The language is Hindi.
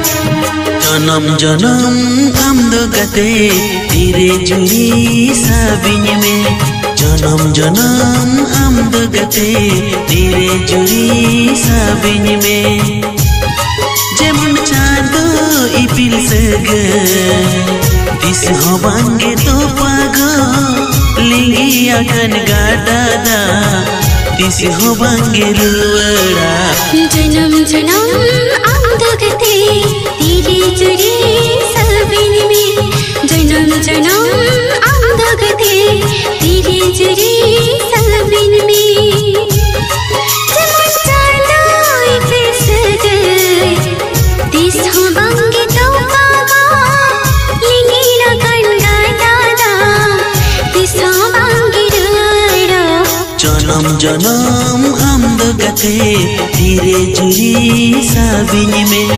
जन्म जन्म आमदो गते धीरे जुरी साबिन में जन्म जन्म आमदो गते धीरे जुरी साबिन में जेमन चाँदो इपिल सगे दिस हो बांगे तो पागो लिंगी अगन गादादा दिस हो बांगे रुवड़ा जन्म जन्म आमदो गते धीरे जुरी साबिन में जन्म जन्म आमदो गते धीरे जुरी साबिन में जेमन चाँदो इपिल सगे दिस हो बांगे तो पागो लिंगी अगन गादादा दिस हो बांगे रुवड़ा जन्म जन्म आमदो गते धीरे जुरी साबिन में।